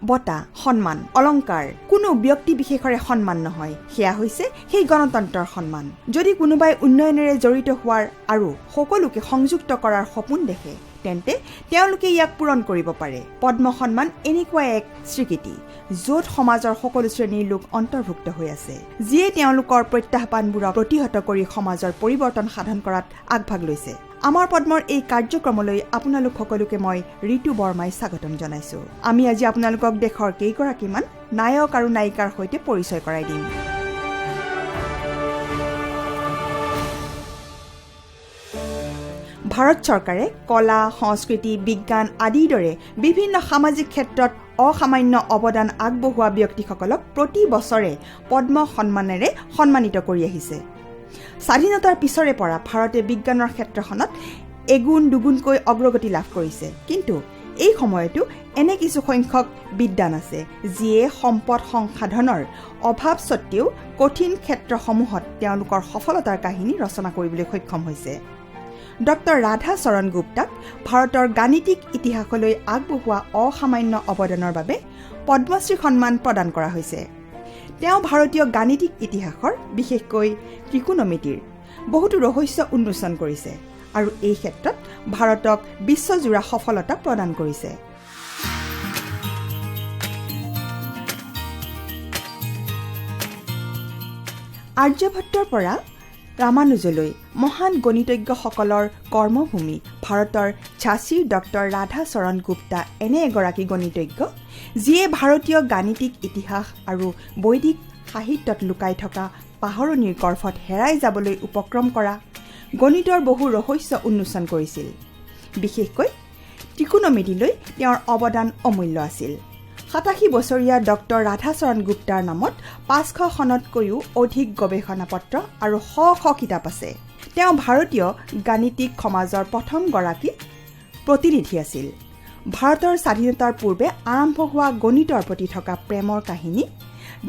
বঁটা, সন্মান, অলংকাৰ কোনো ব্যক্তি বিশেষৰে সন্মান নহয়, সেয়া হৈছে সেই গণতন্ত্ৰৰ সন্মান। যদি কোনোবাই উন্নয়নেৰে জড়িত হোৱাৰ আৰু সকলোকে সংযুক্ত কৰাৰ সপোন দেখে, তেন্তে তেওঁলোকে ইয়াক পূৰণ কৰিব পাৰে। পদ্ম সন্মান এনেকুৱা এক স্বীকৃতি য'ত সমাজৰ সকলো শ্ৰেণীৰ লোক অন্তৰ্ভুক্ত হৈ আছে, যিয়ে তেওঁলোকৰ প্ৰত্যাহ্বানবোৰক প্ৰতিহত কৰি সমাজৰ পৰিৱৰ্তন সাধন কৰাত আগভাগ লৈছে। আমাৰ পদ্মৰ এই কাৰ্যক্ৰমলৈ আপোনালোক সকলোকে মই ঋতু বৰ্মাই স্বাগতম জনাইছো। আমি আজি আপোনালোকক দেশৰ কেইগৰাকীমান নায়ক আৰু নায়িকাৰ সৈতে পৰিচয় কৰাই দিম। ভাৰত চৰকাৰে কলা, সংস্কৃতি, বিজ্ঞান আদিৰ দৰে বিভিন্ন সামাজিক ক্ষেত্ৰত অসামান্য অৱদান আগবঢ়োৱা ব্যক্তিসকলক প্ৰতি বছৰে পদ্ম সন্মানেৰে সন্মানিত কৰি আহিছে। স্বাধীনতাৰ পিছৰে পৰা ভাৰতে বিজ্ঞানৰ ক্ষেত্ৰখনত এগুণ দুগুণকৈ অগ্ৰগতি লাভ কৰিছে। কিন্তু এই সময়তো এনে কিছু সংখ্যক বিদ্বান আছে যিয়ে সম্পদ সংসাধনৰ অভাৱ সত্ত্বেও কঠিন ক্ষেত্ৰসমূহত তেওঁলোকৰ সফলতাৰ কাহিনী ৰচনা কৰিবলৈ সক্ষম হৈছে। ডক্টৰ ৰাধা চৰণ গুপ্তাক ভাৰতৰ গাণিতিক ইতিহাসলৈ আগবঢ়োৱা অসামান্য অৱদানৰ বাবে পদ্মশ্ৰী সন্মান প্ৰদান কৰা হৈছে। তেওঁ ভাৰতীয় গাণিতিক ইতিহাসৰ বিশেষকৈ ত্ৰিকোণমিতিৰ বহুতো ৰহস্য উন্মোচন কৰিছে আৰু এই ক্ষেত্ৰত ভাৰতক বিশ্বজোৰা সফলতা প্ৰদান কৰিছে। আৰ্যভট্টৰ পৰা ৰামানুজলৈ মহান গণিতজ্ঞসকলৰ কৰ্মভূমি ভাৰতৰ ঝাঁচীৰ ডক্টৰ ৰাধা চৰণ গুপ্তা এনে এগৰাকী গণিতজ্ঞ যিয়ে ভাৰতীয় গাণিতিক ইতিহাস আৰু বৈদিক সাহিত্যত লুকাই থকা পাহৰণিৰ গৰ্ভত হেৰাই যাবলৈ উপক্ৰম কৰা গণিতৰ বহু ৰহস্য উন্মোচন কৰিছিল। বিশেষকৈ ত্ৰিকোণমিতিলৈ তেওঁৰ অৱদান অমূল্য আছিল। 87 বছৰীয়া ডক্টৰ ৰাধাচৰণ গুপ্তাৰ নামত 500খনতকৈও অধিক গৱেষণা পত্ৰ আৰু শ শ কিতাপ আছে। তেওঁ ভাৰতীয় গাণিতিক সমাজৰ প্ৰথমগৰাকী প্ৰতিনিধি আছিল। ভাৰতৰ স্বাধীনতাৰ পূৰ্বে আৰম্ভ হোৱা গণিতৰ প্ৰতি থকা প্ৰেমৰ কাহিনী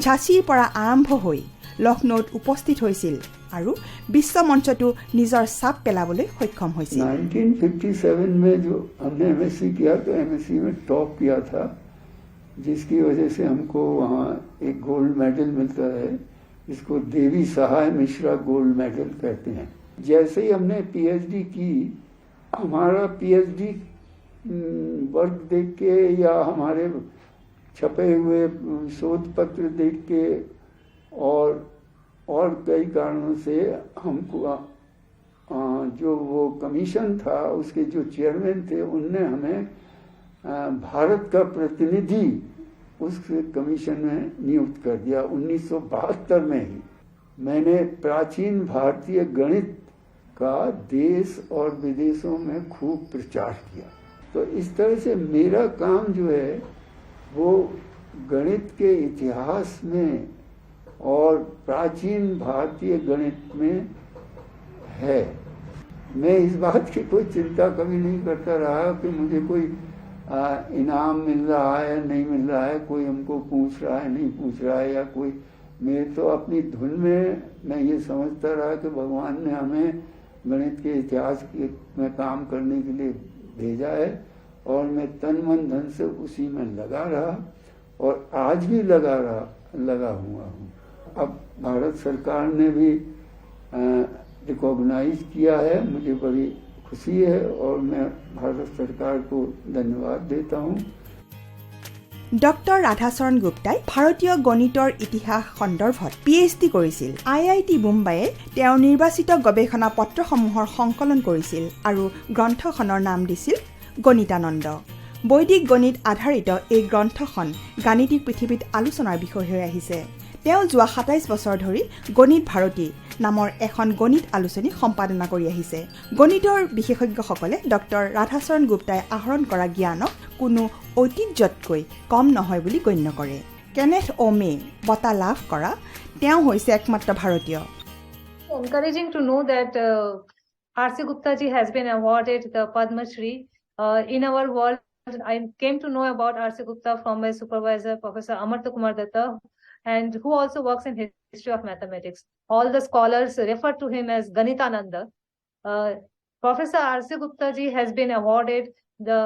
ঝাঁচীৰ পৰা আৰম্ভ হৈ লক্ষ্ণৌত উপস্থিত হৈছিল আৰু বিশ্ব মঞ্চতো নিজৰ ছাপ পেলাবলৈ সক্ষম হৈছিল। 1957 में जो हमने एमएससी किया तो एमएससी में टॉप किया था, जिसकी वजह से हमको वहाँ एक गोल्ड मेडल मिलता है, इसको देवी सहाय मिश्रा गोल्ड मेडल कहते हैं। जैसे ही हमने पीएचडी की, हमारा पीएचडी वर्क देख के या हमारे छपे हुए शोध पत्र देख के और कई कारणों से हमको जो वो कमीशन था उसके जो चेयरमैन थे उनने हमें भारत का प्रतिनिधि उस कमीशन में नियुक्त कर दिया। 1972 में ही मैंने प्राचीन भारतीय गणित का देश और विदेशों में खूब प्रचार किया। तो इस तरह से मेरा काम जो है वो गणित के इतिहास में और प्राचीन भारतीय गणित में है। मैं इस बात की कोई चिंता कभी नहीं करता रहा कि मुझे कोई इनाम मिल रहा है नहीं मिल रहा है, कोई हमको पूछ रहा है नहीं पूछ रहा है, या कोई मैं तो अपनी धुन में मैं ये समझता रहा कि भगवान ने हमें गणित के इतिहास में काम करने के लिए भेजा है और मैं तन मन धन से उसी में लगा रहा और आज भी लगा हुआ हूँ। अब भारत सरकार ने भी रिकॉग्नाइज किया है, मुझे बड़ी खुशी है और मैं भारत सरकार को धन्यवाद देता हूँ। ডক্টৰ ৰাধাচৰণ গুপ্তাই ভাৰতীয় গণিতৰ ইতিহাস সন্দৰ্ভত পিএইচডি কৰিছিল। IIT মুম্বাইয়ে তেওঁৰ নিৰ্বাচিত গৱেষণা পত্ৰসমূহৰ সংকলন কৰিছিল আৰু গ্ৰন্থখনৰ নাম দিছিল গণিতানন্দ। বৈদিক গণিত আধাৰিত এই গ্ৰন্থখন গাণিতিক পৃথিৱীত আলোচনাৰ বিষয় হৈ আহিছে। তেওঁ যোৱা 27 বছৰ ধৰি গণিত ভাৰতী নামৰ এখন গণিত আলোচনী সম্পাদনা কৰি আহিছে। গণিতৰ বিশেষজ্ঞসকলে ডক্টৰ ৰাধাচৰণ গুপ্তাই আহৰণ কৰা জ্ঞানক কোনো ঐতিহ্যতকৈ কম নহয় বুলি গণ্য কৰে। কেনেথ অ'মে বঁটা লাভ কৰা তেওঁ হৈছে একমাত্ৰ ভাৰতীয়। Encouraging to know that R.C. Gupta ji has been awarded the Padma Shri in our world. I came to know about R.C. Gupta from my supervisor, Professor Amartya Kumar Datta, and who also works in history of mathematics. All the scholars refer to him as Ganitananda. Professor R.C. Gupta ji has been awarded the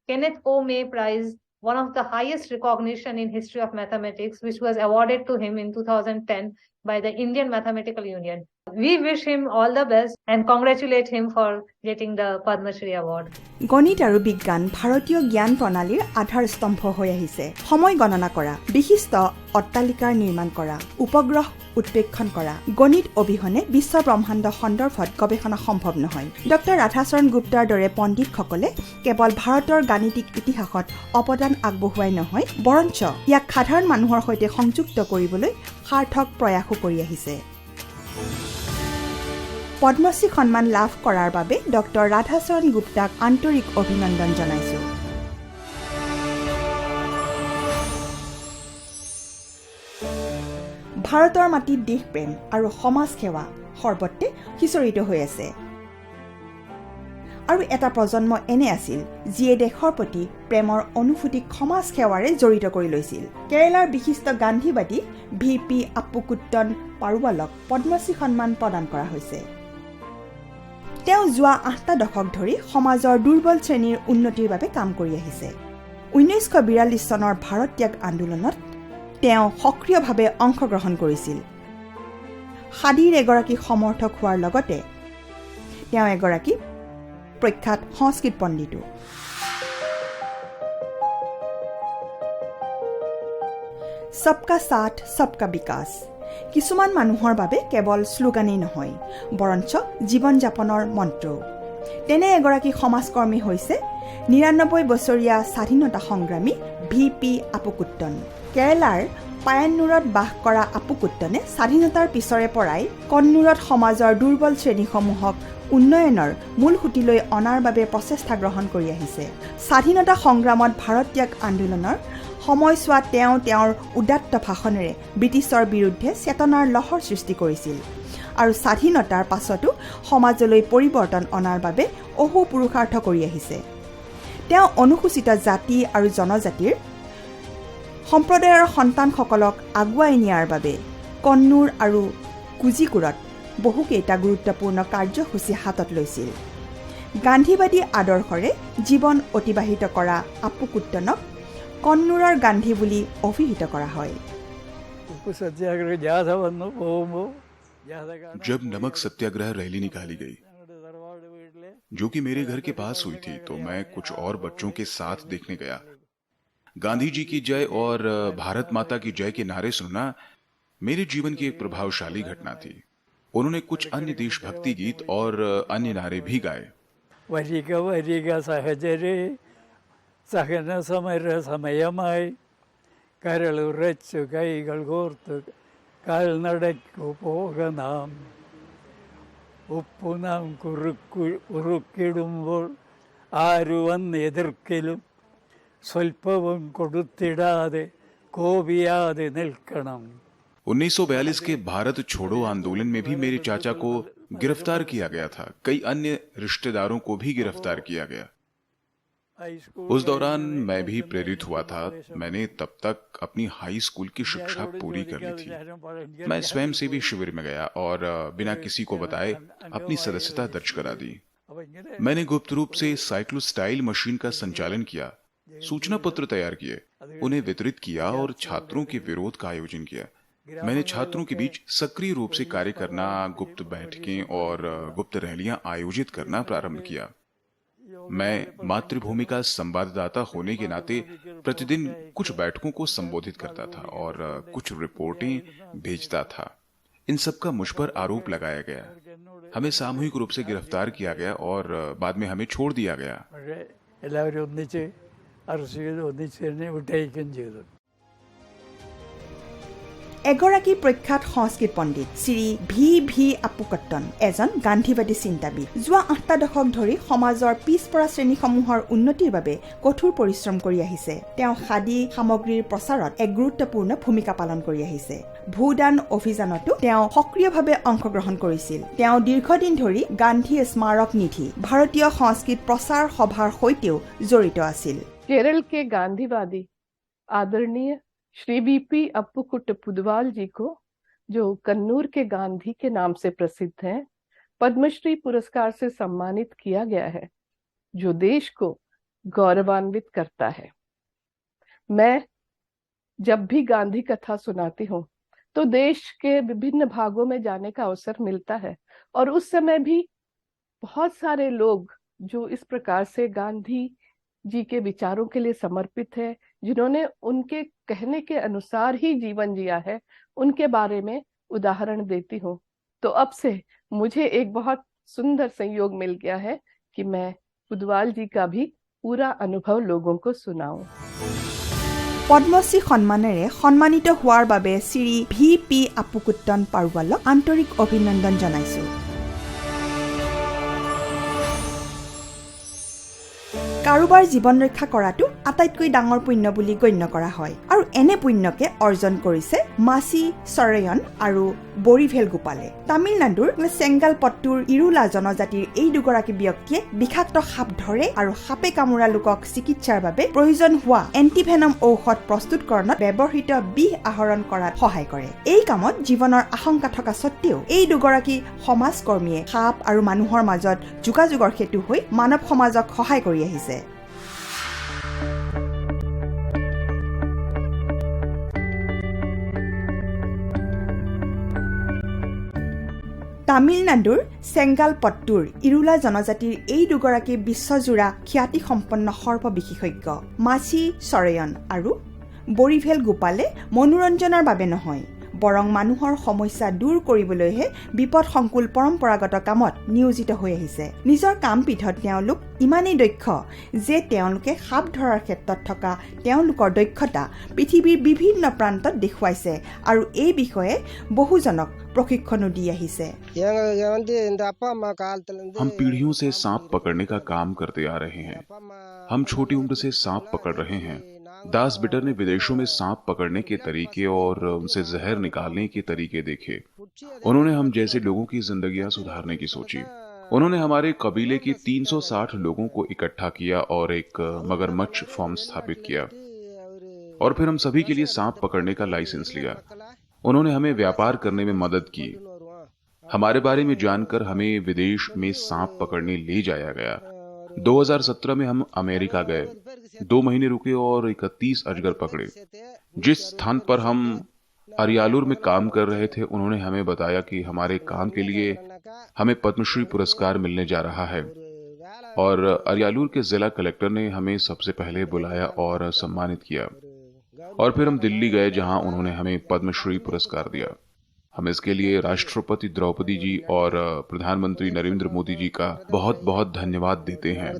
Kenneth O. May Prize one of the highest recognition in history of mathematics, which was awarded to him in 2010 by the Indian Mathematical Union. We wish him all the best and congratulate him for getting the Padma Shri Award. গণিত আৰু বিজ্ঞান ভাৰতীয় জ্ঞান প্ৰণালীৰ আধাৰ স্তম্ভ হৈ আহিছে। সময় গণনা কৰা, বিশিষ্ট অট্টালিকাৰ নিৰ্মাণ কৰা, উপগ্ৰহ উৎক্ষেপণ কৰা, গণিত অবিহনে বিশ্ব ব্ৰহ্মাণ্ড সন্দৰ্ভত গৱেষণা সম্ভৱ নহয়। ডক্টৰ ৰাধাচৰণ গুপ্তাৰ দৰে পণ্ডিতসকলে কেৱল ভাৰতৰ গাণিতিক ইতিহাসত অৱদান আগবঢ়োৱাই নহয়, বৰঞ্চ ইয়াক সাধাৰণ মানুহৰ সৈতে সংযুক্ত কৰিবলৈ সাৰ্থক প্ৰয়াসো কৰি আহিছে। পদ্মশ্ৰী সন্মান লাভ কৰাৰ বাবে ডক্টৰ ৰাধাচৰণ গুপ্তাক আন্তৰিক অভিনন্দন জনাইছো। ভাৰতৰ মাটিত দেশপ্ৰেম আৰু সমাজ সেৱা সৰ্বত্ৰে সিঁচৰিত হৈ আছে। আৰু এটা প্ৰজন্ম এনে আছিল যিয়ে দেশৰ প্ৰতি প্ৰেমৰ অনুভূতিক সমাজ সেৱাৰে জড়িত কৰি লৈছিল। কেৰালাৰ বিশিষ্ট গান্ধীবাদী VP আপুকুট্টন পাৰুৱালক পদ্মশ্ৰী সন্মান প্ৰদান কৰা হৈছে। তেওঁ যোৱা 8টা দশক ধৰি সমাজৰ দুৰ্বল শ্ৰেণীৰ উন্নতিৰ বাবে কাম কৰি আহিছে। 1942 চনৰ ভাৰত ত্যাগ আন্দোলনত তেওঁ সক্ৰিয়ভাৱে অংশগ্ৰহণ কৰিছিল। খাদীৰ এগৰাকী সমৰ্থক হোৱাৰ লগতে তেওঁ এগৰাকী প্ৰখ্যাত সংস্কৃত পণ্ডিতো। সবকা সাথ সবকা বিকাশ কিছুমান মানুহৰ বাবে কেৱল শ্লোগানেই নহয়, বৰঞ্চ জীৱন যাপনৰ মন্ত্ৰও। তেনে এগৰাকী সমাজকৰ্মী হৈছে 99 বছৰীয়া স্বাধীনতা সংগ্ৰামী VP আপুকুট্টন। কেৰালাৰ পায়ান্নুৰত বাস কৰা আপুকুট্টনে স্বাধীনতাৰ পিছৰে পৰাই কন্নুৰত সমাজৰ দুৰ্বল শ্ৰেণীসমূহক উন্নয়নৰ মূল সুঁতিলৈ অনাৰ বাবে প্ৰচেষ্টা গ্ৰহণ কৰি আহিছে। স্বাধীনতা সংগ্ৰামত ভাৰত ত্যাগ আন্দোলনৰ সময়ছোৱাত তেওঁ তেওঁৰ উদাত্ত ভাষণেৰে ব্ৰিটিছৰ বিৰুদ্ধে চেতনাৰ লহৰ সৃষ্টি কৰিছিল আৰু স্বাধীনতাৰ পাছতো সমাজলৈ পৰিৱৰ্তন অনাৰ বাবে অহো পুৰুষাৰ্থ কৰি আহিছে। তেওঁ অনুসূচিত জাতি আৰু জনজাতিৰ সম্প্ৰদায়ৰ সন্তানসকলক আগুৱাই নিয়াৰ বাবে কন্নুৰ আৰু কুজিকোড়ত বহুকেইটা গুৰুত্বপূৰ্ণ কাৰ্যসূচী হাতত লৈছিল। গান্ধীবাদী আদৰ্শৰে জীৱন অতিবাহিত কৰা আপুকুট্টনক কন্নুৰৰ গান্ধী বুলি অভিহিত কৰা হয়। जब नमक सत्याग्रह रैली निकाली गई, जो कि मेरे घर के पास हुई थी, तो मैं कुछ और बच्चों के साथ देखने गया। गांधी जी की जय और भारत माता की जय के नारे सुनना मेरे जीवन की एक प्रभावशाली घटना थी। उन्होंने कुछ अन्य देशभक्ति गीत और अन्य नारे भी गाए। वरिगा वरिगा सहजरे സഹന സമര സമയമായി കരളുറച്ചു കൈകൾ കോർത്തു കാൽനടയ്ക്കു പോകനാം ഉപ്പു നാം കുറുക്കിടുമ്പോൾ ആരു വന്ന് എതിർക്കലും സ്വൽപ്പവും കൊടുത്തിടാതെ കോപിയാതെ നിൽക്കണം। 1942 के भारत छोड़ो आंदोलन में भी मेरे चाचा को गिरफ्तार किया गया था। कई अन्य रिश्तेदारों को भी गिरफ्तार किया गया। उस दौरान मैं भी प्रेरित हुआ था। मैंने तब तक अपनी हाई स्कूल की शिक्षा पूरी कर ली थी। मैं स्वयंसेवी शिविर में गया और बिना किसी को बताए अपनी सदस्यता दर्ज करा दी। मैंने गुप्त रूप से साइक्लोस्टाइल मशीन का संचालन किया, सूचना पत्र तैयार किए, उन्हें वितरित किया और छात्रों के विरोध का आयोजन किया। मैंने छात्रों के बीच सक्रिय रूप से कार्य करना, गुप्त बैठकें और गुप्त रैलियां आयोजित करना प्रारंभ किया। मैं मातृभूमि का संवाददाता होने के नाते प्रतिदिन कुछ बैठकों को संबोधित करता था और कुछ रिपोर्टें भेजता था। इन सब का मुझ पर आरोप लगाया गया। हमें सामूहिक रूप से गिरफ्तार किया गया और बाद में हमें छोड़ दिया गया। এগৰাকী প্ৰখ্যাত সংস্কৃত পণ্ডিত শ্ৰী VV আপুকুট্টন এজন গান্ধীবাদী চিন্তাবিদ। যোৱা 8টা দশক ধৰি সমাজৰ পিছপৰা শ্ৰেণীসমূহৰ উন্নতিৰ বাবে কঠোৰ পৰিশ্ৰম কৰি আহিছে। তেওঁ খাদী সামগ্ৰীৰ প্ৰচাৰত এক গুৰুত্বপূৰ্ণ ভূমিকা পালন কৰি আহিছে। ভূদান অভিযানতো তেওঁ সক্ৰিয়ভাৱে অংশগ্ৰহণ কৰিছিল। তেওঁ দীৰ্ঘদিন ধৰি গান্ধী স্মাৰক নিধি ভাৰতীয় সংস্কৃত প্ৰচাৰ সভাৰ সৈতেও জড়িত আছিল। केरल के गांधीवादी आदरणीय श्री VP अप्पुकुट्ट पुदवाल जी को, जो कन्नूर के गांधी के नाम से प्रसिद्ध हैं, पद्मश्री पुरस्कार से सम्मानित किया गया है, जो देश को गौरवान्वित करता है। मैं जब भी गांधी कथा सुनाती हूँ तो देश के विभिन्न भागों में जाने का अवसर मिलता है, और उस समय भी बहुत सारे लोग जो इस प्रकार से गांधी जी के विचारों के लिए समर्पित है, जिन्होंने उनके कहने के अनुसार ही जीवन जिया है, उनके बारे में उदाहरण देती हूँ। तो अब से मुझे एक बहुत सुंदर संयोग मिल गया है कि मैं पुदवाल जी का भी पूरा अनुभव लोगों को सुनाऊं। পদ্মশ্ৰী সন্মানেৰে সন্মানিত হোৱাৰ বাবে শ্ৰী VP আপুকুট্টন পাৰুৱালক আন্তৰিক অভিনন্দন জনাইছো। কাৰোবাৰ জীৱন ৰক্ষা কৰাটো আটাইতকৈ ডাঙৰ পুণ্য বুলি গণ্য কৰা হয়, আৰু এনে পুণ্যকে অৰ্জন কৰিছে মাচি চৰেয়ন আৰু বৰিভেল গোপালে। তামিলনাডুৰ চেংগালপট্টুৰ ইৰুলা জনজাতিৰ এই দুগৰাকী ব্যক্তিয়ে বিষাক্ত সাপ ধৰে আৰু সাপে কামোৰা লোকক চিকিৎসাৰ বাবে প্ৰয়োজন হোৱা এন্টিভেনম ঔষধ প্ৰস্তুতকৰণত ব্যৱহৃত বিষ আহৰণ কৰাত সহায় কৰে। এই কামত জীৱনৰ আশংকা থকা সত্ত্বেও এই দুগৰাকী সমাজকৰ্মীয়ে সাপ আৰু মানুহৰ মাজত যোগাযোগৰ সেতু হৈ মানৱ সমাজক সহায় কৰি আহিছে। তামিলনাডুৰ চেংগালপট্টুৰ ইৰুলা জনজাতিৰ এই দুগৰাকী বিশ্বজোৰা খ্যাতিসম্পন্ন সৰ্প বিশেষজ্ঞ মাচি চৰেয়ন আৰু বৰিভেল গোপালে মনোৰঞ্জনৰ বাবে নহয়, বৰং মানুহৰ সমস্যা দূৰ কৰিবলৈহে বিপদসংকুল পৰম্পৰাগত কামত নিয়োজিত হৈ আহিছে। নিজৰ কামপীঠত তেওঁলোক ইমানেই দক্ষ যে তেওঁলোকে সাপ ধৰাৰ ক্ষেত্ৰত থকা তেওঁলোকৰ দক্ষতা পৃথিৱীৰ বিভিন্ন প্ৰান্তত দেখুৱাইছে আৰু এই বিষয়ে বহুজনক प्रशिक्षण दी আহিছে। हम पीढ़ियों से सांप पकड़ने का काम करते आ रहे हैं। हम छोटी उम्र से सांप पकड़ रहे हैं। दास बिटर ने विदेशों में सांप पकड़ने के तरीके और उनसे जहर निकालने के तरीके देखे। उन्होंने हम जैसे लोगों की जिंदगियां सुधारने की सोची। उन्होंने हमारे कबीले के 360 लोगों को इकट्ठा किया और एक मगरमच्छ फार्म स्थापित किया, और फिर हम सभी के लिए सांप पकड़ने का लाइसेंस लिया। उन्होंने हमें व्यापार करने में मदद की। हमारे बारे में जानकर हमें विदेश में सांप पकड़ने ले जाया गया। 2017 में हम अमेरिका गए, 2 महीने रुके और 31 अजगर पकड़े। जिस स्थान पर हम अरियालूर में काम कर रहे थे, उन्होंने हमें बताया कि हमारे काम के लिए हमें पद्मश्री पुरस्कार मिलने जा रहा है, और अरियालूर के जिला कलेक्टर ने हमें सबसे पहले बुलाया और सम्मानित किया। और फिर हम दिल्ली गए, जहां उन्होंने हमें पद्मश्री पुरस्कार दिया। हम इसके लिए राष्ट्रपति द्रौपदी जी और प्रधानमंत्री नरेंद्र मोदी जी का बहुत बहुत धन्यवाद देते हैं।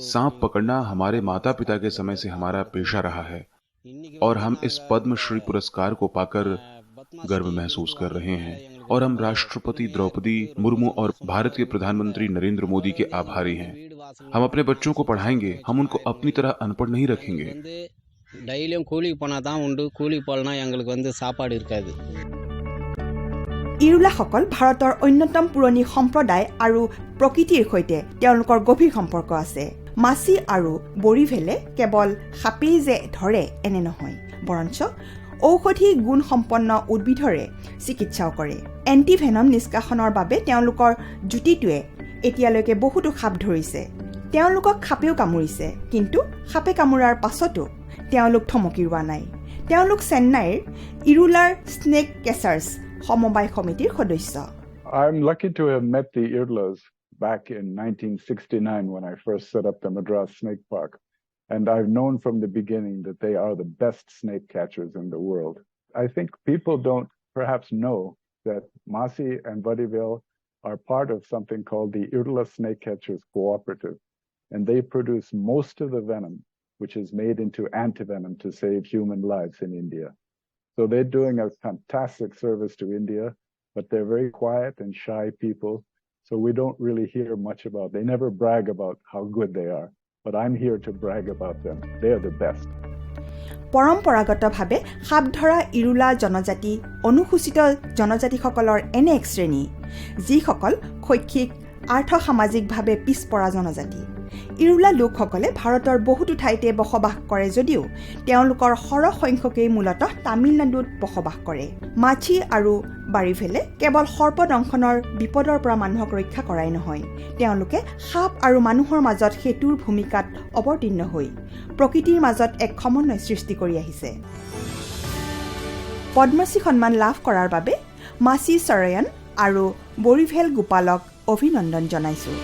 सांप पकड़ना हमारे माता पिता के समय से हमारा पेशा रहा है, और हम इस पद्मश्री पुरस्कार को पाकर गर्व महसूस कर रहे हैं, और हम राष्ट्रपति द्रौपदी मुर्मू और भारत के प्रधानमंत्री नरेंद्र मोदी के आभारी हैं। हम अपने बच्चों को पढ़ाएंगे, हम उनको अपनी तरह अनपढ़ नहीं रखेंगे। டெய்லியும் கூலிக்கு போனால் தான் உண்டு, கூலிக்கு போகலனா எங்களுக்கு சாப்பாடு இருக்காது। ইৰুলাসকল ভাৰতৰ অন্যতম পুৰণি সম্প্ৰদায় আৰু প্ৰকৃতিৰ সৈতে তেওঁলোকৰ গভীৰ সম্পৰ্ক আছে। মাচি আৰু বৰিভেলে কেৱল সাপেই যে ধৰে এনে নহয়, বৰঞ্চ ঔষধি গুণসম্পন্ন উদ্ভিদৰে চিকিৎসাও কৰে। এণ্টিভেনম নিষ্কাশনৰ বাবে তেওঁলোকৰ জুতিটোৱে এতিয়ালৈকে বহুতো সাপ ধৰিছে। তেওঁলোকক সাপেও কামুৰিছে, কিন্তু সাপে কামুৰাৰ পাছতো তেওঁলোক থমকি ৰোৱা নাই। তেওঁলোক চেন্নাইৰ ইৰুলাৰ স্নেক কেচাৰ্ছ সমবায় সমিতিৰ সদস্য। I'm lucky to have met the Irlas back in 1969 when I first set up the Madras Snake Park. And I've known from the beginning that they are the best snake catchers in the world. I think people don't perhaps know that Masi and Vadivil are part of something called the Irla Snake Catchers Cooperative. And they produce most of the venom, which is made into antivenom to save human lives in India. So they're doing a fantastic service to India, but they're very quiet and shy people. So we don't really hear much about, they never brag about how good they are. But I'm here to brag about them. They are the best. পৰম্পৰাগতভাৱে সাপ ধৰা ইৰুলা জনজাতি অনুসূচিত জনজাতিসকলৰ এনে এক শ্ৰেণী, যিসকল শৈক্ষিক আৰ্থ-সামাজিকভাৱে পিছপৰা জনজাতি। ইৰুলা লোকসকলে ভাৰতৰ বহুতো ঠাইতে বসবাস কৰে যদিও তেওঁলোকৰ সৰহ সংখ্যকেই মূলতঃ তামিলনাডুত বসবাস কৰে। মাছি আৰু বাৰিভেলে কেৱল সৰ্পদংশনৰ বিপদৰ পৰা মানুহক ৰক্ষা কৰাই নহয়, তেওঁলোকে সাপ আৰু মানুহৰ মাজত সেতুৰ ভূমিকাত অৱতীৰ্ণ হৈ প্ৰকৃতিৰ মাজত এক সমন্বয় সৃষ্টি কৰি আহিছে। পদ্মশ্ৰী সন্মান লাভ কৰাৰ বাবে মাচি চৰয়ন আৰু বৰিভেল গোপালক অভিনন্দন জনাইছো।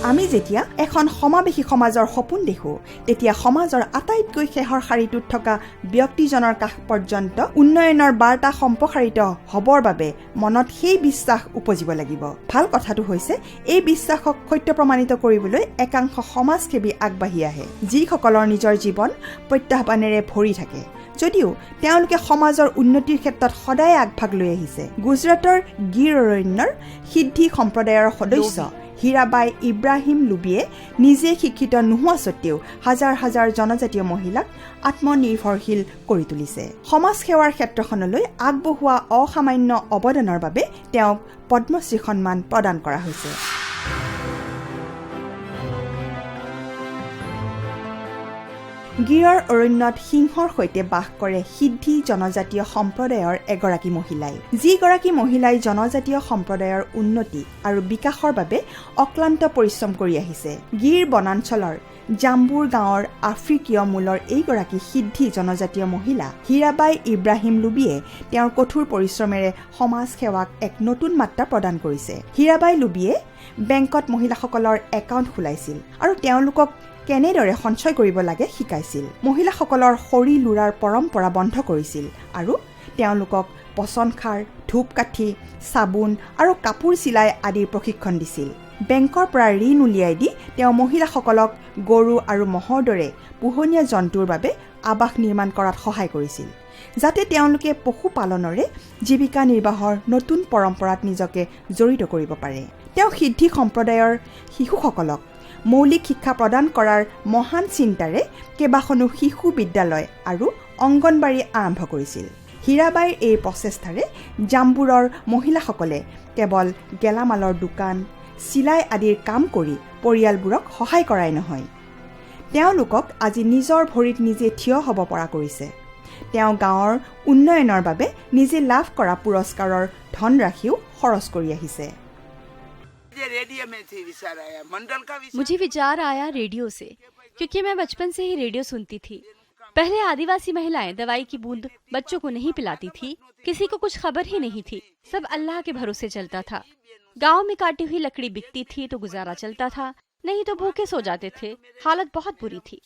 আমি যেতিয়া এখন সমাৱেশী সমাজৰ সপোন দেখো, তেতিয়া সমাজৰ আটাইতকৈ শেষৰ শাৰীটোত থকা ব্যক্তিজনৰ কাষ পৰ্যন্ত উন্নয়নৰ বাৰ্তা সম্প্ৰসাৰিত হ'বৰ বাবে মনত সেই বিশ্বাস উপজিব লাগিব। ভাল কথাটো হৈছে এই বিশ্বাসক সত্য প্ৰমাণিত কৰিবলৈ একাংশ সমাজসেৱী আগবাঢ়ি আহে, যিসকলৰ নিজৰ জীৱন প্ৰত্যাহ্বানেৰে ভৰি থাকে, যদিও তেওঁলোকে সমাজৰ উন্নতিৰ ক্ষেত্ৰত সদায় আগভাগ লৈ আহিছে। গুজৰাটৰ গিৰ অৰণ্যৰ সিদ্ধি সম্প্ৰদায়ৰ সদস্য হীৰাবাই ইব্ৰাহিম লুবিয়ে নিজে শিক্ষিত নোহোৱা স্বত্তেও হাজাৰ হাজাৰ জনজাতীয় মহিলাক আত্মনিৰ্ভৰশীল কৰি তুলিছে। সমাজ সেৱাৰ ক্ষেত্ৰখনলৈ আগবঢ়োৱা অসামান্য অৱদানৰ বাবে তেওঁক পদ্মশ্ৰী সন্মান প্ৰদান কৰা হৈছে। গিৰৰ অৰণ্যত সিংহৰ সৈতে বাস কৰে সিদ্ধি জনজাতীয় সম্প্ৰদায়ৰ এগৰাকী মহিলাই, যিগৰাকী মহিলাই জনজাতীয় সম্প্ৰদায়ৰ উন্নতি আৰু বিকাশৰ বাবে অক্লান্ত পৰিশ্ৰম কৰি আহিছে। গিৰ বনাঞ্চলৰ জাম্বুৰ গাঁৱৰ আফ্ৰিকীয় মূলৰ এইগৰাকী সিদ্ধি জনজাতীয় মহিলা হীৰাবাই ইব্ৰাহিম লুবিয়ে তেওঁৰ কঠোৰ পৰিশ্ৰমেৰে সমাজ সেৱাক এক নতুন মাত্ৰা প্ৰদান কৰিছে। হীৰাবাই লুবিয়ে বেংকত মহিলাসকলৰ একাউণ্ট খোলাইছিল আৰু তেওঁলোকক কেনেদৰে সঞ্চয় কৰিব লাগে শিকাইছিল। মহিলাসকলৰ খৰি লুৰাৰ পৰম্পৰা বন্ধ কৰিছিল আৰু তেওঁলোকক পচন সাৰ, ধূপকাঠি, চাবোন আৰু কাপোৰ চিলাই আদিৰ প্ৰশিক্ষণ দিছিল। বেংকৰ পৰা ঋণ উলিয়াই দি তেওঁ মহিলাসকলক গৰু আৰু মহৰ দৰে পোহনীয়া জন্তুৰ বাবে আৱাস নিৰ্মাণ কৰাত সহায় কৰিছিল, যাতে তেওঁলোকে পশুপালনৰে জীৱিকা নিৰ্বাহৰ নতুন পৰম্পৰাত নিজকে জড়িত কৰিব পাৰে। তেওঁ সিদ্ধি সম্প্ৰদায়ৰ শিশুসকলক মৌলিক শিক্ষা প্ৰদান কৰাৰ মহান চিন্তাৰে কেইবাখনো শিশু বিদ্যালয় আৰু অংগনবাড়ী আৰম্ভ কৰিছিল। হীৰাবাইৰ এই প্ৰচেষ্টাৰে জাম্বুৰৰ মহিলাসকলে কেৱল গেলামালৰ দোকান, চিলাই আদিৰ কাম কৰি পৰিয়ালবোৰক সহায় কৰাই নহয়, তেওঁলোকক আজি নিজৰ ভৰিত নিজে থিয় হ'ব পৰা কৰিছে। তেওঁ গাঁৱৰ উন্নয়নৰ বাবে নিজে লাভ কৰা পুৰস্কাৰৰ ধনৰাশিও খৰচ কৰি আহিছে। मुझे विचार आया रेडियो से, क्योंकि मैं बचपन से ही रेडियो सुनती थी। पहले आदिवासी महिलाएं दवाई की बूंद बच्चों को नहीं पिलाती थी, किसी को कुछ खबर ही नहीं थी, सब अल्लाह के भरोसे चलता था। गांव में काटी हुई लकड़ी बिकती थी तो गुजारा चलता था, नहीं तो भूखे सो जाते थे। हालत बहुत बुरी थी।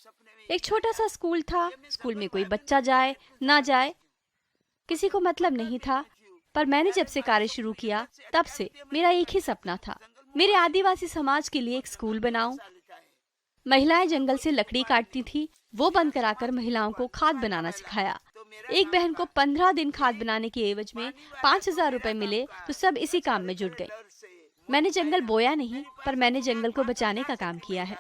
एक छोटा सा स्कूल था, स्कूल में कोई बच्चा जाए ना जाए किसी को मतलब नहीं था। पर मैंने जब से कार्य शुरू किया तब से मेरा एक ही सपना था, मेरे आदिवासी समाज के लिए एक स्कूल बनाऊं। महिलाएं जंगल से लकड़ी काटती थी, वो बंद कराकर महिलाओं को खाद बनाना सिखाया। एक बहन को 15 दिन खाद बनाने के एवज में 5000 रुपए मिले तो सब इसी काम में जुट गए। मैंने जंगल बोया नहीं, पर मैंने जंगल को बचाने का काम किया है।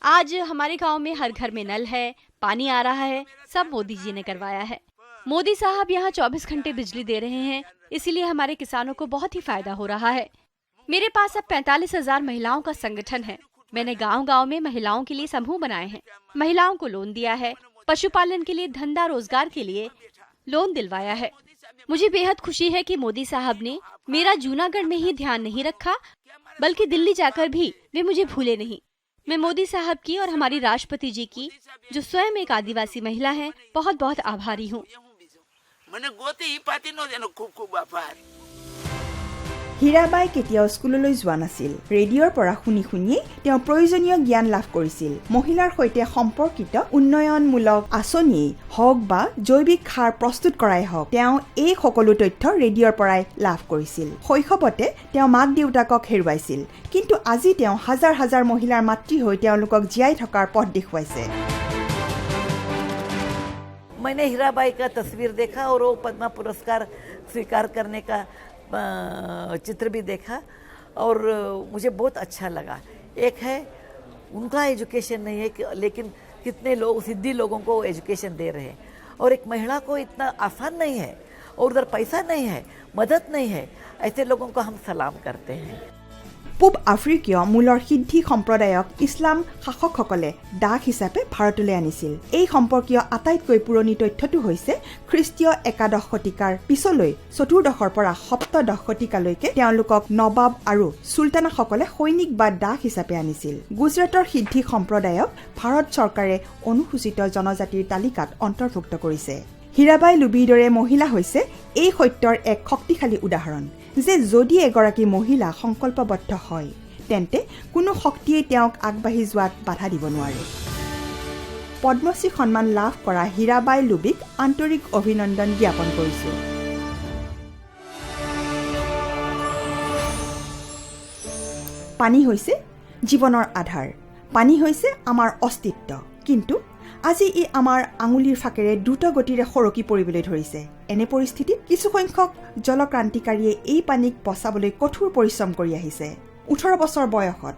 आज हमारे गांव में हर घर में नल है, पानी आ रहा है, सब मोदी जी ने करवाया है। मोदी साहब यहाँ 24 घंटे बिजली दे रहे हैं, इसीलिए हमारे किसानों को बहुत ही फायदा हो रहा है। मेरे पास अब 45,000 महिलाओं का संगठन है। मैंने गांव-गांव में महिलाओं के लिए समूह बनाए हैं, महिलाओं को लोन दिया है, पशुपालन के लिए, धंधा रोजगार के लिए लोन दिलवाया है। मुझे बेहद खुशी है कि मोदी साहब ने मेरा जूनागढ़ में ही ध्यान नहीं रखा, बल्कि दिल्ली जाकर भी वे मुझे भूले नहीं। मैं मोदी साहब की और हमारी राष्ट्रपति जी की, जो स्वयं एक आदिवासी महिला है, बहुत बहुत आभारी हूँ। হীৰাবাই কেতিয়াও স্কুললৈ যোৱা নাছিল। ৰেডিঅ'ৰ পৰা শুনি শুনিয়েই তেওঁ প্ৰয়োজনীয় জ্ঞান লাভ কৰিছিল। মহিলাৰ সৈতে সম্পৰ্কিত উন্নয়নমূলক আঁচনিয়েই হওক বা জৈৱিক সাৰ প্ৰস্তুত কৰাই হওক, তেওঁ এই সকলো তথ্য ৰেডিঅ'ৰ পৰাই লাভ কৰিছিল। শৈশৱতে তেওঁ মাক দেউতাকক হেৰুৱাইছিল, কিন্তু আজি তেওঁ হাজাৰ হাজাৰ মহিলাৰ মাতৃ হৈ তেওঁলোকক জীয়াই থকাৰ পথ দেখুৱাইছে। मैंने हीराबाई का तस्वीर देखा और वो पद्मा पुरस्कार स्वीकार करने का चित्र भी देखा और मुझे बहुत अच्छा लगा। एक है उनका एजुकेशन नहीं है, लेकिन कितने लोग सिद्धि लोगों को एजुकेशन दे रहे हैं, और एक महिला को इतना आसान नहीं है, और उधर पैसा नहीं है, मदद नहीं है, ऐसे लोगों को हम सलाम करते हैं। পূব আফ্ৰিকীয় মূলৰ সিদ্ধি সম্প্ৰদায়ক ইছলাম শাসকসকলে দাস হিচাপে ভাৰতলৈ আনিছিল। এই সম্পৰ্কীয় আটাইতকৈ পুৰণি তথ্যটো হৈছে খ্ৰীষ্টীয় একাদশ শতিকাৰ পিছলৈ চতুৰ্দশৰ পৰা সপ্তদশ শতিকালৈকে তেওঁলোকক নবাব আৰু চুলতানাসকলে সৈনিক বা দাস হিচাপে আনিছিল। গুজৰাটৰ সিদ্ধি সম্প্ৰদায়ক ভাৰত চৰকাৰে অনুসূচিত জনজাতিৰ তালিকাত অন্তৰ্ভুক্ত কৰিছে। হীৰাবাই লুবিৰ দৰে মহিলা হৈছে এই সত্যৰ এক শক্তিশালী উদাহৰণ যে যদি এগৰাকী মহিলা সংকল্পবদ্ধ হয় তেন্তে কোনো শক্তিয়ে তেওঁক আগবাঢ়ি যোৱাত বাধা দিব নোৱাৰে। পদ্মশ্ৰী সন্মান লাভ কৰা হীৰাবাই লুবিক আন্তৰিক অভিনন্দন জ্ঞাপন কৰিছোঁ। পানী হৈছে জীৱনৰ আধাৰ, পানী হৈছে আমাৰ অস্তিত্ব, কিন্তু আজি ই আমাৰ আঙুলিৰ ফাকেৰে দ্ৰুত গতিৰে সৰকি পৰিবলৈ ধৰিছে। এনে পৰিস্থিতিত কিছুসংখ্যক জলক্ৰান্তিকাৰীয়ে এই পানীক বচাবলৈ কঠোৰ পৰিশ্ৰম কৰি আহিছে। 18 বছৰ বয়সত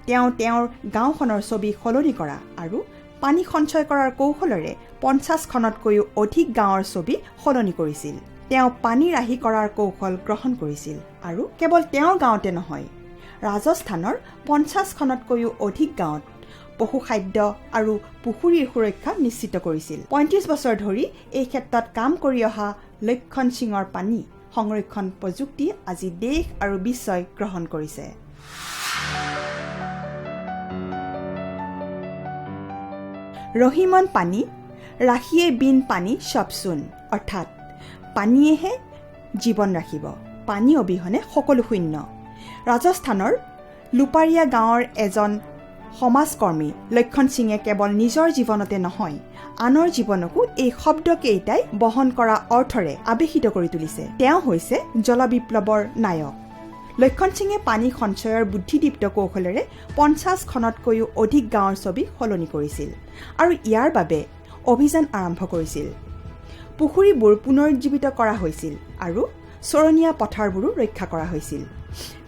তেওঁ তেওঁৰ গাঁওখনৰ ছবি সলনি কৰা আৰু পানী সঞ্চয় কৰাৰ কৌশলেৰে 50খনতকৈও অধিক গাঁৱৰ ছবি সলনি কৰিছিল। তেওঁ পানী ৰাহি কৰাৰ কৌশল গ্ৰহণ কৰিছিল আৰু কেৱল তেওঁৰ গাঁৱতে নহয়, ৰাজস্থানৰ 50খনতকৈও অধিক গাঁৱত পশুখাদ্য আৰু পুখুৰীৰ সুৰক্ষা নিশ্চিত কৰিছিল। 35 বছৰ ধৰি এই ক্ষেত্ৰত কাম কৰি অহা লক্ষণ সিঙৰ পানী সংৰক্ষণ প্ৰযুক্তি আজি দেশ আৰু বিশ্বই গ্ৰহণ কৰিছে। ৰহিমন পানী ৰাখিয়ে বিন পানী সবচোন, অৰ্থাৎ পানীয়েহে জীৱন ৰাখিব, পানী অবিহনে সকলো শূন্য। ৰাজস্থানৰ লুপাৰিয়া গাঁৱৰ এজন সমাজকৰ্মী লক্ষণ সিঙে কেৱল নিজৰ জীৱনতে নহয়, আনৰ জীৱনকো এই শব্দকেইটাই বহন কৰা অৰ্থৰে আৱেশিত কৰি তুলিছে। তেওঁ হৈছে জলবিপ্লৱৰ নায়ক। লক্ষণ সিঙে পানী সঞ্চয়ৰ বুদ্ধিদীপ্ত কৌশলেৰে 50খনতকৈও অধিক গাঁৱৰ ছবি সলনি কৰিছিল আৰু ইয়াৰ বাবে অভিযান আৰম্ভ কৰিছিল। পুখুৰীবোৰ পুনৰুজ্জীৱিত কৰা হৈছিল আৰু চৰণীয়া পথাৰবোৰো ৰক্ষা কৰা হৈছিল।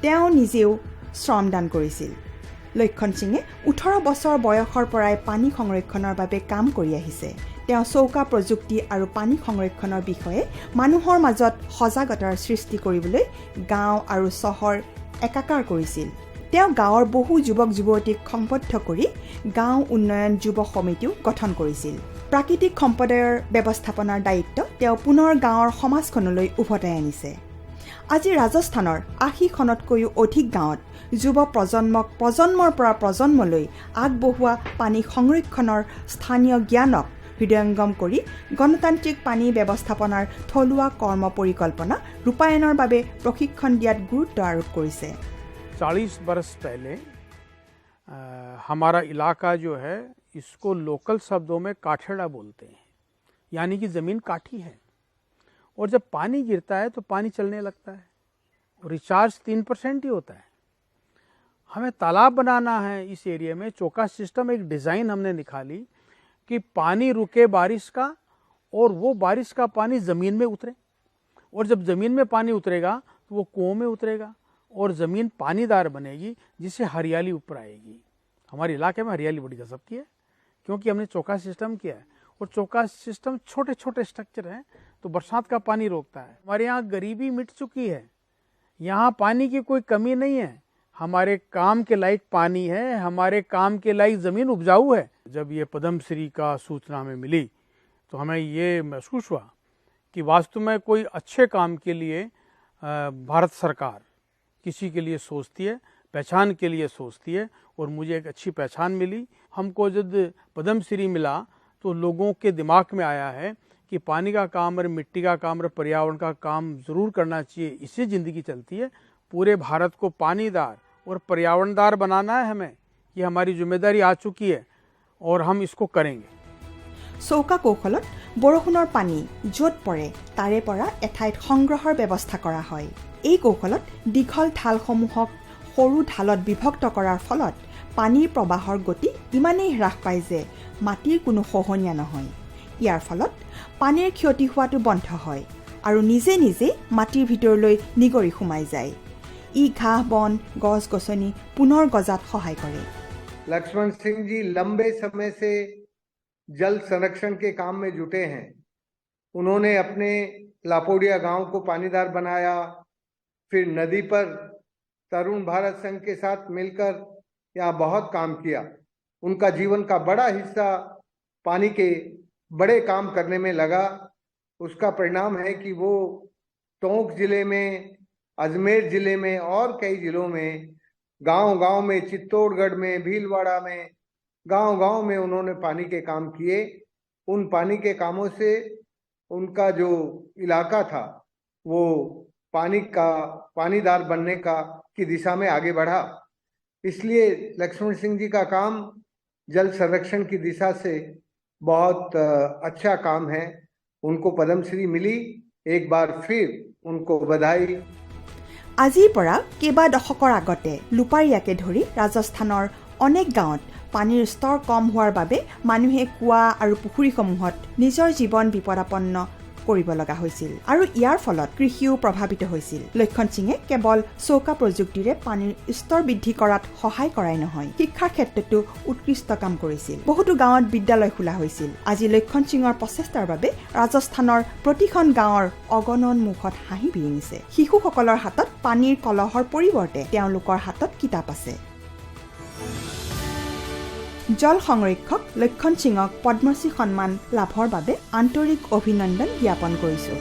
তেওঁ নিজেও শ্ৰমদান কৰিছিল। লক্ষণ সিঙে 18 বছৰ বয়সৰ পৰাই পানী সংৰক্ষণৰ বাবে কাম কৰি আহিছে। তেওঁ চৌকা প্ৰযুক্তি আৰু পানী সংৰক্ষণৰ বিষয়ে মানুহৰ মাজত সজাগতাৰ সৃষ্টি কৰিবলৈ গাঁও আৰু চহৰ একাকাৰ কৰিছিল। তেওঁ গাঁৱৰ বহু যুৱক যুৱতীক সংবদ্ধ কৰি গাঁও উন্নয়ন যুৱ সমিতিও গঠন কৰিছিল। প্ৰাকৃতিক সম্পদৰ ব্যৱস্থাপনাৰ দায়িত্ব তেওঁ পুনৰ গাঁৱৰ সমাজখনলৈ উভতাই আনিছে। আজি ৰাজস্থানৰ 80খনতকৈও অধিক গাঁৱত যুৱ প্ৰজন্মক প্ৰজন্মৰ পৰা প্ৰজন্মলৈ আগবঢ়োৱা পানী সংৰক্ষণৰ স্থানীয় জ্ঞানক হৃদয়ংগম কৰি গণতান্ত্ৰিক পানী ব্যৱস্থাপনাৰ থলুৱা কৰ্ম পৰিকল্পনা ৰূপায়ণৰ বাবে প্ৰশিক্ষণ দিয়াত গুৰুত্ব আৰোপ কৰিছে। 40 बरस पहले हमारा इलाका जो है इसको लोकल शब्दों में काठेड़ा बोलते हैं, यानी कि ज़मीन काठी है और जब पानी गिरता है तो पानी चलने लगता है। रिचार्ज 3% ही होता है। हमें तालाब बनाना है इस एरिया में, चौका सिस्टम एक डिज़ाइन हमने निकाली कि पानी रुके बारिश का और वो बारिश का पानी ज़मीन में उतरे, और जब ज़मीन में पानी उतरेगा तो वो कुओं में उतरेगा और ज़मीन पानीदार बनेगी, जिससे हरियाली ऊपर आएगी। हमारे इलाके में हरियाली बड़ी गजब की है क्योंकि हमने चौका सिस्टम किया है और चौका सिस्टम छोटे छोटे स्ट्रक्चर हैं तो बरसात का पानी रोकता है। हमारे यहाँ गरीबी मिट चुकी है, यहाँ पानी की कोई कमी नहीं है। हमारे काम के लायक पानी है, हमारे काम के लायक ज़मीन उपजाऊ है। जब ये पद्मश्री का सूचना हमें मिली तो हमें ये महसूस हुआ कि वास्तव में कोई अच्छे काम के लिए भारत सरकार किसी के लिए सोचती है, पहचान के लिए सोचती है, और मुझे एक अच्छी पहचान मिली। हमको जब पद्मश्री मिला तो लोगों के दिमाग में आया है कि पानी का काम और मिट्टी का काम और पर्यावरण का काम ज़रूर करना चाहिए, इससे ज़िंदगी चलती है। पूरे भारत को पानीदार और पर्यावरणदार बनाना है हमें, ये हमारी जिम्मेदारी आ चुकी है और हम इसको करेंगे। চৌকা কৌশলত বৰষুণৰ পানী য'ত পৰে তাৰে পৰা এঠাইত সংগ্ৰহৰ ব্যৱস্থা কৰা হয়। এই কৌশলত দীঘল ঢালসমূহক সৰু ঢালত বিভক্ত কৰাৰ ফলত পানীৰ প্ৰবাহৰ গতি ইমানেই হ্ৰাস পায় যে মাটিৰ কোনো খহনীয়া নহয়। ইয়াৰ ফলত পানীৰ ক্ষতি হোৱাটো বন্ধ হয় আৰু নিজে নিজে মাটিৰ ভিতৰলৈ নিগৰি সোমাই যায়। ই ঘাঁহ বন গছ গছনি পুনৰ গজাত সহায় কৰে। लक्ष्मण सिंह जी लंबे समय से जल संरक्षण के काम में जुटे हैं। उन्होंने अपने लापोडिया गांव को पानीदार बनाया, फिर नदी पर तरुण भारत संघ के साथ मिलकर यहाँ बहुत काम किया। उनका जीवन का बड़ा हिस्सा पानी के बड़े काम करने में लगा। उसका परिणाम है कि वो टोंक जिले में, अजमेर जिले में और कई जिलों में, गांव-गांव में, चित्तौड़गढ़ में, भीलवाड़ा में, गांव-गांव में उन्होंने पानी के काम किए। उन पानी के कामों से उनका जो इलाका था वो पानीदार बनने की दिशा में आगे बढ़ा। इसलिए लक्ष्मण सिंह जी का काम जल संरक्षण की दिशा से बहुत अच्छा काम है। उनको पद्मश्री मिली। एक बार फिर उनको बधाई। আজিৰ পৰা কেইবা দশকৰ আগতে লুপাৰিয়াকে ধৰি ৰাজস্থানৰ অনেক গাঁৱত পানীৰ স্তৰ কম হোৱাৰ বাবে মানুহে কুঁৱা আৰু পুখুৰীসমূহত নিজৰ জীৱন বিপদাপন্ন কৰিব লগা হৈছিল আৰু ইয়াৰ ফলত কৃষিও প্ৰভাৱিত হৈছিল। লক্ষণ সিঙে কেৱল চৌকা প্ৰযুক্তিৰে পানীৰ স্তৰ বৃদ্ধি কৰাত সহায় কৰাই নহয়, শিক্ষাৰ ক্ষেত্ৰতো উৎকৃষ্ট কাম কৰিছিল। বহুতো গাঁৱত বিদ্যালয় খোলা হৈছিল। আজি লক্ষণ সিঙৰ প্ৰচেষ্টাৰ বাবে ৰাজস্থানৰ প্ৰতিখন গাঁৱৰ অগণন মুখত হাঁহি বিৰিঙিছে। শিশুসকলৰ হাতত পানীৰ কলহৰ পৰিৱৰ্তে তেওঁলোকৰ হাতত কিতাপ আছে। জল সংৰক্ষক লক্ষণ সিঙক পদ্মশ্ৰী সন্মান লাভৰ বাবে আন্তৰিক অভিনন্দন জ্ঞাপন কৰিছো।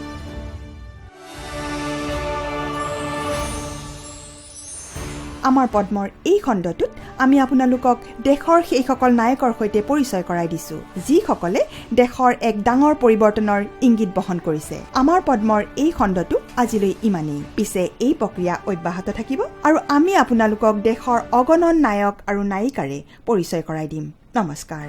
আমাৰ পদ্মৰ এই খণ্ডটোত আমি আপোনালোকক দেশৰ সেইসকল নায়কৰ সৈতে পৰিচয় কৰাই দিছো যিসকলে দেশৰ এক ডাঙৰ পৰিৱৰ্তনৰ ইংগিত বহন কৰিছে। আমাৰ পদ্মৰ এই খণ্ডটো আজিলৈ ইমানেই। পিছে এই প্ৰক্ৰিয়া অব্যাহত থাকিব আৰু আমি আপোনালোকক দেশৰ অগণন নায়ক আৰু নায়িকাৰে পৰিচয় কৰাই দিম। নমস্কাৰ।